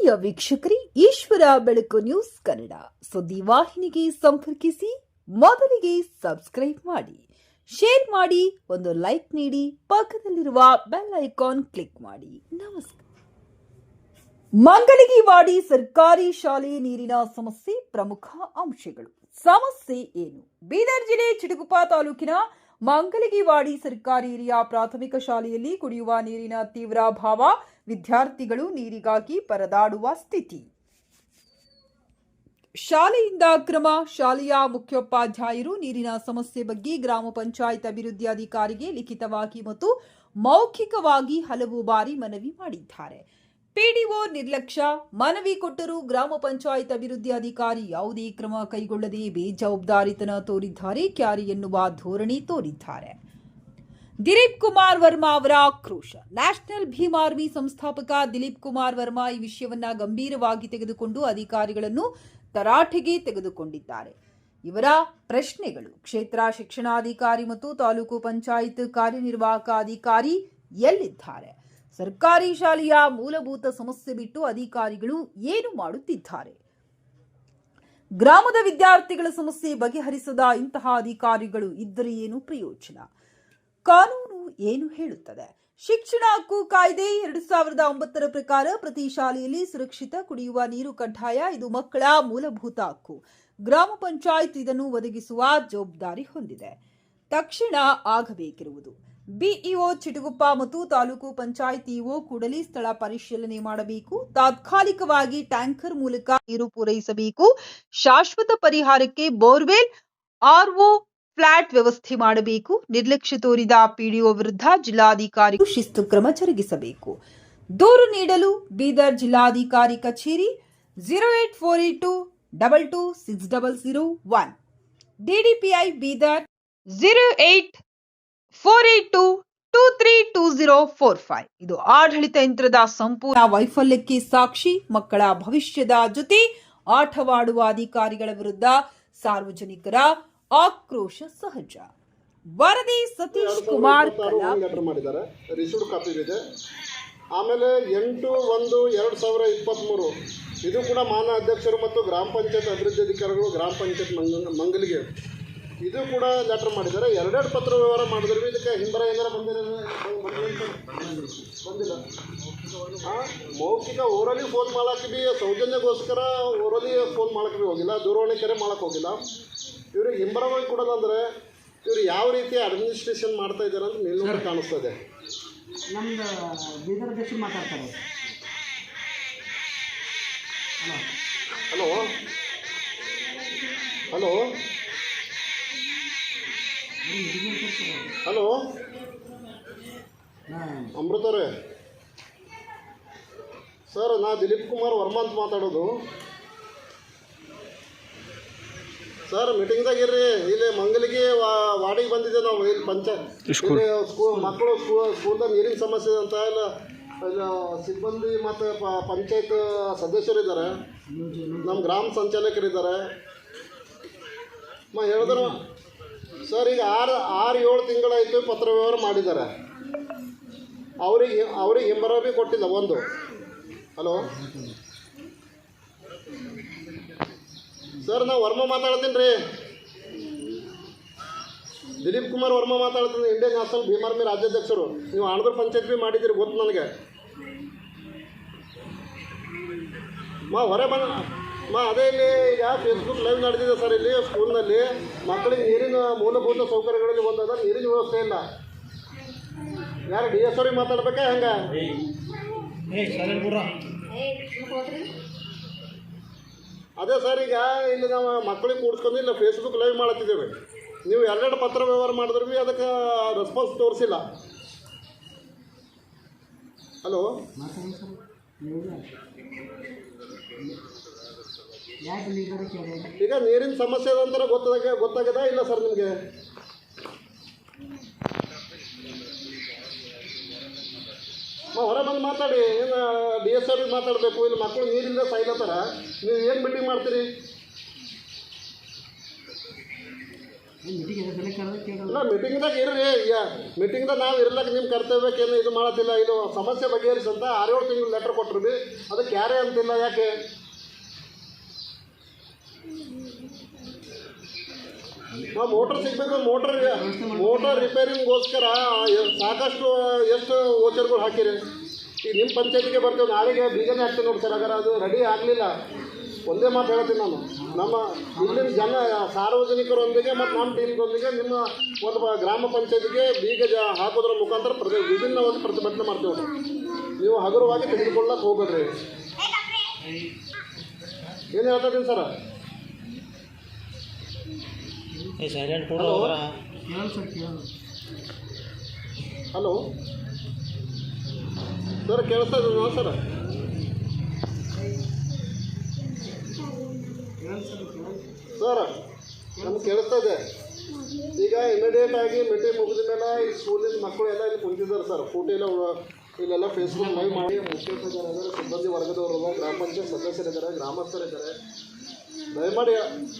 ಪ್ರಿಯ ವೀಕ್ಷಕರೇ, ಈಶ್ವರ ಬೆಳಕು ನ್ಯೂಸ್ ಕನ್ನಡ ಸುದ್ದಿ ವಾಹಿನಿಗೆ ಸಂಪರ್ಕಿಸಿ. ಮೊದಲಿಗೆ ಸಬ್ಸ್ಕ್ರೈಬ್ ಮಾಡಿ, ಶೇರ್ ಮಾಡಿ, ಒಂದು ಲೈಕ್ ನೀಡಿ, ಪಕ್ಕದಲ್ಲಿರುವ ಬೆಲ್ ಐಕಾನ್ ಕ್ಲಿಕ್ ಮಾಡಿ. ನಮಸ್ಕಾರ. ಮಂಗಲಗಿವಾಡಿ ಸರ್ಕಾರಿ ಶಾಲೆ ನೀರಿನ ಸಮಸ್ಯೆ ಪ್ರಮುಖ ಅಂಶಗಳು. ಸಮಸ್ಯೆ ಏನು? ಬೀದರ್ ಜಿಲ್ಲೆ ಚಿಟಗುಪ್ಪ ತಾಲೂಕಿನ ಮಂಗಲಗಿವಾಡಿ ಸರ್ಕಾರಿ ಹಿರಿಯ ಪ್ರಾಥಮಿಕ ಶಾಲೆಯಲ್ಲಿ ಕುಡಿಯುವ ನೀರಿನ ತೀವ್ರ ಅಭಾವ. ವಿದ್ಯಾರ್ಥಿಗಳು ನೀರಿಗಾಗಿ ಪರದಾಡುವ ಸ್ಥಿತಿ. ಶಾಲೆಯಿಂದ ಕ್ರಮ. ಶಾಲೆಯ ಮುಖ್ಯೋಪಾಧ್ಯಾಯರು ನೀರಿನ ಸಮಸ್ಯೆ ಬಗ್ಗೆ ಗ್ರಾಮ ಪಂಚಾಯತ್ ಅಭಿವೃದ್ಧಿ ಅಧಿಕಾರಿಗೆ ಲಿಖಿತವಾಗಿ ಮತ್ತು ಮೌಖಿಕವಾಗಿ ಹಲವು ಬಾರಿ ಮನವಿ ಮಾಡಿದ್ದಾರೆ. ಪಿಡಿಒ ನಿರ್ಲಕ್ಷ್ಯ. ಮನವಿ ಕೊಟ್ಟರೂ ಗ್ರಾಮ ಪಂಚಾಯತ್ ಅಭಿವೃದ್ಧಿ ಅಧಿಕಾರಿ ಯಾವುದೇ ಕ್ರಮ ಕೈಗೊಳ್ಳದೆ ಬೇಜವಾಬ್ದಾರಿತನ ತೋರಿದ್ದಾರೆ. ಕ್ಯಾರಿ ಎನ್ನುವ ಧೋರಣೆ ತೋರಿದ್ದಾರೆ. ದಿಲೀಪ್ ಕುಮಾರ್ ವರ್ಮಾ ಅವರ ಆಕ್ರೋಶ. ನ್ಯಾಷನಲ್ ಭೀಮ್ ಆರ್ಮಿ ಸಂಸ್ಥಾಪಕ ದಿಲೀಪ್ ಕುಮಾರ್ ವರ್ಮಾ ಈ ವಿಷಯವನ್ನ ಗಂಭೀರವಾಗಿ ತೆಗೆದುಕೊಂಡು ಅಧಿಕಾರಿಗಳನ್ನು ತರಾಟೆಗೆ ತೆಗೆದುಕೊಂಡಿದ್ದಾರೆ. ಇವರ ಪ್ರಶ್ನೆಗಳು: ಕ್ಷೇತ್ರ ಶಿಕ್ಷಣಾಧಿಕಾರಿ ಮತ್ತು ತಾಲೂಕು ಪಂಚಾಯತ್ ಕಾರ್ಯನಿರ್ವಾಹಕ ಅಧಿಕಾರಿ ಎಲ್ಲಿದ್ದಾರೆ? ಸರ್ಕಾರಿ ಶಾಲೆಯ ಮೂಲಭೂತ ಸಮಸ್ಯೆ ಬಿಟ್ಟು ಅಧಿಕಾರಿಗಳು ಏನು ಮಾಡುತ್ತಿದ್ದಾರೆ? ಗ್ರಾಮದ ವಿದ್ಯಾರ್ಥಿಗಳ ಸಮಸ್ಯೆ ಬಗೆಹರಿಸದ ಇಂತಹ ಅಧಿಕಾರಿಗಳು ಇದ್ದರೆ ಏನು ಪ್ರಯೋಜನ? ಕಾನೂನು ಏನು ಹೇಳುತ್ತದೆ? ಶಿಕ್ಷಣ ಹಕ್ಕು ಕಾಯ್ದೆ 2009 ಪ್ರಕಾರ ಪ್ರತಿ ಶಾಲೆಯಲ್ಲಿ ಸುರಕ್ಷಿತ ಕುಡಿಯುವ ನೀರು ಕಡ್ಡಾಯ. ಇದು ಮಕ್ಕಳ ಮೂಲಭೂತ ಹಕ್ಕು. ಗ್ರಾಮ ಪಂಚಾಯತ್ ಇದನ್ನು ಒದಗಿಸುವ ಜವಾಬ್ದಾರಿ ಹೊಂದಿದೆ. ತಕ್ಷಣ ಆಗಬೇಕಿರುವುದು: ಬಿಇಒ ಚಿಟಗುಪ್ಪ ಮತ್ತು ತಾಲೂಕು ಪಂಚಾಯತ್ ಇಒ ಕೂಡಲೇ ಸ್ಥಳ ಪರಿಶೀಲನೆ ಮಾಡಬೇಕು. ತಾತ್ಕಾಲಿಕವಾಗಿ ಟ್ಯಾಂಕರ್ ಮೂಲಕ ನೀರು ಪೂರೈಸಬೇಕು. ಶಾಶ್ವತ ಪರಿಹಾರಕ್ಕೆ ಬೋರ್ವೆಲ್, ಆರ್ಒ, ಫ್ಲಾಟ್ ವ್ಯವಸ್ಥೆ ಮಾಡಬೇಕು. ನಿರ್ಲಕ್ಷ್ಯ ತೋರಿದ ಪಿಡಿಒ ವಿರುದ್ಧ ಜಿಲ್ಲಾಧಿಕಾರಿ ಶಿಸ್ತು ಕ್ರಮ ಜರುಗಿಸಬೇಕು. ದೂರು ನೀಡಲು ಬೀದರ್ ಜಿಲ್ಲಾಧಿಕಾರಿ ಕಚೇರಿ 08482 226001. ಡಿಡಿಪಿಐ ಬೀದರ್ 08482232045. ಇದು ಆಡಳಿತ ಯಂತ್ರದ ಸಂಪೂರ್ಣ ವೈಫಲ್ಯಕ್ಕೆ ಸಾಕ್ಷಿ. ಮಕ್ಕಳ ಭವಿಷ್ಯದ ಜೊತೆ ಆಟವಾಡುವ ಅಧಿಕಾರಿಗಳ ವಿರುದ್ಧ ಸಾರ್ವಜನಿಕರ ಆಕ್ರೋಶ ಸಹಜ. ವರದಿ ಸತೀಶ್ ಕುಮಾರ್. ರಿಸೀವ್ಡ್ ಕಾಪಿ ಇದೆ. ಆಮೇಲೆ 8/1/2023 ಇದು ಕೂಡ ಮಾನ್ಯ ಅಧ್ಯಕ್ಷರು ಮತ್ತು ಗ್ರಾಮ ಪಂಚಾಯತ್ ಅಭಿವೃದ್ಧಿ ಅಧಿಕಾರಿಗಳು ಗ್ರಾಮ ಪಂಚಾಯತ್ ಮಂಗಲಿಗೆ ಇದು ಕೂಡ ಲೆಟರ್ ಮಾಡಿದ್ದಾರೆ. ಎರಡೆರಡು ಪತ್ರ ವ್ಯವಹಾರ ಮಾಡಿದ್ರು. ಇದಕ್ಕೆ ಹಿಂಬರ ಏನಾರ ಬಂದಿಲ್ಲ. ಮೌಖಿಕ ಓರಲಿ ಫೋನ್ ಮಾಡಕ್ಕೆ ಭೀ ಸೌಜನ್ಯಗೋಸ್ಕರ ಓರಲಿ ಫೋನ್ ಮಾಡಕ್ಕೆ ಭೀ ಹೋಗಿಲ್ಲ. ದೂರವಾಣಿ ಕರೆ ಮಾಡಕ್ಕೆ ಹೋಗಿಲ್ಲ. ಇವ್ರಿಗೆ ಹಿಂಬರವಾಗಿ ಕೊಡೋದಂದರೆ ಇವರು ಯಾವ ರೀತಿ ಅಡ್ಮಿನಿಸ್ಟ್ರೇಷನ್ ಮಾಡ್ತಾ ಇದ್ದಾರೆ ಅಂತ ಮೇಲ್ನೋಟ ಕಾಣಿಸ್ತದೆ. ನಮ್ದು ಬೀದರ್ ಅಧ್ಯಕ್ಷ ಮಾತಾಡ್ತಾರೆ. ಹಲೋ ಹಲೋ ಹಲೋ ಅಮೃತವ್ರೆ, ಸರ್ ನಾ ದಿಲೀಪ್ ಕುಮಾರ್ ವರ್ಮಾ ಅಂತ ಮಾತಾಡೋದು. ಸರ್ ಮೀಟಿಂಗ್ದಾಗ ಇರ್ರಿ. ಇಲ್ಲಿ ಮಂಗಲಿಗೆ ವಾರ್ಡಿಗೆ ಬಂದಿದ್ದೆ ನಾವು. ಇಲ್ಲಿ ಮಕ್ಕಳು ಸ್ಕೂಲ್ದಾಗ ನೀರಿನ ಸಮಸ್ಯೆ ಅಂತ ಇಲ್ಲ ಸಿಬ್ಬಂದಿ ಮತ್ತು ಪಂಚಾಯತ್ ಸದಸ್ಯರಿದ್ದಾರೆ, ನಮ್ಮ ಗ್ರಾಮ ಸಂಚಾಲಕರಿದ್ದಾರೆ. ಹೇಳಿದ್ರು ಸರ್ ಈಗ 6-7 ತಿಂಗಳಾಯಿತು ಪತ್ರ ವ್ಯವಹಾರ ಮಾಡಿದ್ದಾರೆ. ಅವ್ರಿಗೆ ಹಿಂಬರ ಭೀ ಕೊಟ್ಟಿಲ್ಲ ಒಂದು. ಹಲೋ ಸರ್, ನಾವು ವರ್ಮಾ ಮಾತಾಡ್ತೀನಿ ರೀ. ದಿಲೀಪ್ ಕುಮಾರ್ ವರ್ಮಾ ಮಾತಾಡ್ತೀನಿ, ಇಂಡಿಯನ್ ನ್ಯಾಷನಲ್ ಭೀಮ್ ಆರ್ಮಿ ರಾಜ್ಯಾಧ್ಯಕ್ಷರು. ನೀವು ಆಣದೂರು ಪಂಚಾಯತ್ ಭೀ ಮಾಡಿದ್ದೀರಿ ಗೊತ್ತು ನನಗೆ. ಹೊರ ಅದೇ ಇಲ್ಲಿ ಈಗ ಫೇಸ್ಬುಕ್ ಲೈವ್ ನಡೆದಿದೆ ಸರ್. ಇಲ್ಲಿ ಸ್ಕೂಲ್ನಲ್ಲಿ ಮಕ್ಕಳಿಗೆ ನೀರಿನ ಮೂಲಭೂತ ಸೌಕರ್ಯಗಳಲ್ಲಿ ಒಂದಾದ ನೀರಿನ ವ್ಯವಸ್ಥೆ ಇಲ್ಲ. ಯಾರು DS ಅವ್ರಿಗೆ ಮಾತಾಡ್ಬೇಕಾ ಹೆಂಗೆ? ಅದೇ ಸರ್, ಈಗ ಇಲ್ಲಿ ನಾವು ಮಕ್ಕಳಿಗೆ ಕೂಡಿಸ್ಕೊಂಡು ಇಲ್ಲ ಫೇಸ್ಬುಕ್ ಲೈವ್ ಮಾಡ್ತಿದ್ದೇವೆ. ನೀವು ಎರಡೆರಡು ಪತ್ರ ವ್ಯವಹಾರ ಮಾಡಿದ್ರೆ ಭೀ ಅದಕ್ಕೆ ರೆಸ್ಪಾನ್ಸ್ ತೋರಿಸಿಲ್ಲ. ಹಲೋ ಈಗ ನೀರಿನ ಸಮಸ್ಯೆ ಅದಂತರ ಗೊತ್ತಾಗದ ಇಲ್ಲ ಸರ್ ನಿಮಗೆ? ಹೊರ ಬಂದು ಮಾತಾಡಿ. ಏನು DS ಅವ್ರಿಗೆ ಮಾತಾಡಬೇಕು. ಇಲ್ಲಿ ಮಕ್ಕಳು ನೀರಿಂದ ಸಾಯ್ಲತ್ತಾರ. ನೀವು ಏನು ಮೀಟಿಂಗ್ ಮಾಡ್ತೀರಿ? ಮೀಟಿಂಗ್ ಇದೆ ಸಲ ಕರೆದ ಕೇಳಲ್ಲ. ಇಲ್ಲ ಮೀಟಿಂಗ್ದಾಗ ಇರ್ರಿ, ಮೀಟಿಂಗ್ದಾಗ ನಾವು ಇರ್ಲಕ್ಕೆ ನಿಮ್ಮ ಕರ್ತವ್ಯಕ್ಕೇನು ಇದು ಮಾಡತ್ತಿಲ್ಲ. ಇದು ಸಮಸ್ಯೆ ಬಗೆಹರಿಸಂತ 6-7 ತಿಂಗಳು ಲೆಟರ್ ಕೊಟ್ಟರು ಬಿ ಅದಕ್ಕೆ ಯಾರೇ ಅಂತಿಲ್ಲ. ಯಾಕೆ ನಾವು ಮೋಟ್ರ್ ಸಿಗಬೇಕು, ಮೋಟರ್ ರಿಪೇರಿಂಗ್ಗೋಸ್ಕರ ಸಾಕಷ್ಟು ಎಷ್ಟು ವೋಚರ್ಗಳು ಹಾಕಿರಿ. ಈಗ ನಿಮ್ಮ ಪಂಚಾಯತಿಗೆ ಬರ್ತೇವೆ, ನಾಳೆಗೆ ಬೀಗನೇ ಹಾಕ್ತೀನಿ ನೋಡಿ ಸರ್. ಹಾಗಾದ್ರೆ ಅದು ರೆಡಿ ಆಗಲಿಲ್ಲ. ಒಂದೇ ಮಾತು ಹೇಳ್ತೀನಿ ನಾನು, ನಮ್ಮ ಇಲ್ಲಿನ ಸಾರ್ವಜನಿಕರೊಂದಿಗೆ ಮತ್ತು ನಮ್ಮ ಟೀಮ್ಗಳೊಂದಿಗೆ ನಿಮ್ಮ ಒಂದು ಗ್ರಾಮ ಪಂಚಾಯತಿಗೆ ಬೀಗ ಹಾಕೋದ್ರ ಮುಖಾಂತರ ವಿಭಿನ್ನ ಒಂದು ಪ್ರತಿಭಟನೆ ಮಾಡ್ತೀವಿ. ನೀವು ಹಗುರವಾಗಿ ತೆಗೆದುಕೊಳ್ಳಕ್ಕೆ ಹೋಗ್ಬೇಡ್ರಿ. ಏನು ಹೇಳ್ತಾ ಇದ್ದೀನಿ ಸರ್? ಹಲೋ ಸರ್, ಕೇಳಿಸ್ತಾ ಇದ್ದೀವಿ ಸರ್? ಸರ್ ನಮ್ಗೆ ಕೇಳಿಸ್ತಾ ಇದೆ. ಈಗ ಇಮಿಡಿಯೇಟ್ ಆಗಿ ಮೀಟಿಂಗ್ ಮುಗಿದ ಮೇಲೆ ಈ ಸ್ಕೂಲಿನ ಮಕ್ಕಳು ಎಲ್ಲ ಇಲ್ಲಿ ಕುಂತಿದ್ದಾರೆ ಸರ್. ಫೋಟೋ ಎಲ್ಲ ಇಲ್ಲೆಲ್ಲ ಫೇಸ್ಬುಕ್ ಲೈವ್ ಮಾಡಿ ಮುಖ್ಯಸ್ಥರಿದ್ದಾರೆ, ಸಿಬ್ಬಂದಿ ವರ್ಗದವರು, ಗ್ರಾಮ ಪಂಚಾಯತ್ ಸದಸ್ಯರಿದ್ದಾರೆ, ಗ್ರಾಮಸ್ಥರಿದ್ದಾರೆ. ದಯಮಾಡಿ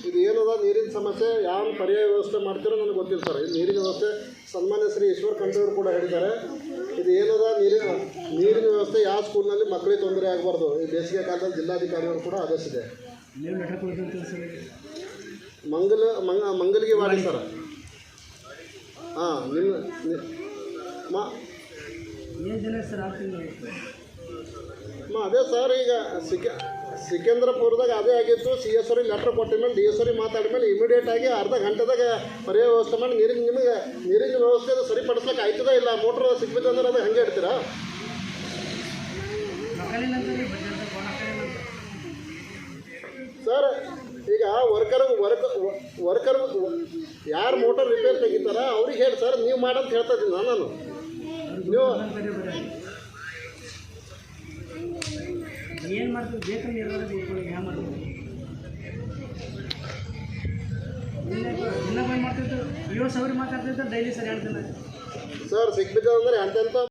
ಇದು ಏನದ ನೀರಿನ ಸಮಸ್ಯೆ ಯಾವ ಪರ್ಯಾಯ ವ್ಯವಸ್ಥೆ ಮಾಡ್ತೀರೋ ನನಗೆ ಗೊತ್ತಿಲ್ಲ ಸರ್. ಇದು ನೀರಿನ ವ್ಯವಸ್ಥೆ ಸನ್ಮಾನ್ಯ ಶ್ರೀ ಈಶ್ವರ್ ಖಂಡ್ರೆಯವರು ಕೂಡ ಹೇಳಿದ್ದಾರೆ. ಇದು ಏನದ ನೀರಿನ ವ್ಯವಸ್ಥೆ ಯಾವ ಸ್ಕೂಲ್ನಲ್ಲಿ ಮಕ್ಕಳಿಗೆ ತೊಂದರೆ ಆಗಬಾರ್ದು. ಈ ಬೇಸಿಗೆ ಕಾಲದಲ್ಲಿ ಜಿಲ್ಲಾಧಿಕಾರಿಯವರು ಕೂಡ ಆದೇಶಿದೆ. ನೀವು ಲೆಟರ್ ಕೊಡ್ತೀವಿ ಸರ್. ಮಂಗಲ್ಗೆ ಮಾಡಿ ಸರ್. ಹಾಂ ನಿಮ್ಮ ಏನು ಜನ ಸರ್ ಆಗ್ತೀನಿ ಅದೇ ಸರ್. ಈಗ ಸಿಕಂದ್ರಪುರದಾಗ ಅದೇ ಆಗಿತ್ತು. CS ಅವ್ರಿಗೆ ಲೆಟ್ರ್ ಕೊಟ್ಟ ಮೇಲೆ DS ಅವ್ರಿಗೆ ಮಾತಾಡಿದ ಮೇಲೆ ಇಮಿಡಿಯೇಟ್ ಆಗಿ ಅರ್ಧ ಗಂಟೆದಾಗ ಪರ್ಯಾಯ ವ್ಯವಸ್ಥೆ ಮಾಡಿ ನಿಮಗೆ ನೀರಿನ ವ್ಯವಸ್ಥೆ ಸರಿಪಡಿಸ್ಲಿಕ್ಕೆ ಆಯ್ತದ ಇಲ್ಲ. ಮೋಟ್ರ್ ಸಿಕ್ಬಿತ್ತು ಅಂದ್ರೆ ಅದು ಹಂಗೆ ಇಡ್ತೀರಾ ಸರ್? ಈಗ ವರ್ಕರ್ ಯಾರು ಮೋಟರ್ ರಿಪೇರ್ ತೆಗಿತಾರ ಅವ್ರಿಗೆ ಹೇಳಿ ಸರ್, ನೀವು ಮಾಡಂತ ಹೇಳ್ತಾ ಇದ್ದೀನಿ ನಾನು. ನೀವು ಏನು ಮಾಡ್ತೀವಿ ಬೇಕಂದ್ರೆ ಏನು ಮಾಡ್ತೀವಿ ದಿನ ಬಂದು ಮಾಡ್ತಿದ್ದು 7 ಸಾವಿರ ಮಾತಾಡ್ತಿದ್ದು ಡೈಲಿ ಸರ್ ಹೇಳ್ತೀನಿ ಸರ್. ಸಿಕ್ಬಿದ್ದು ಅಂದರೆ ಎಂತೆಂಥ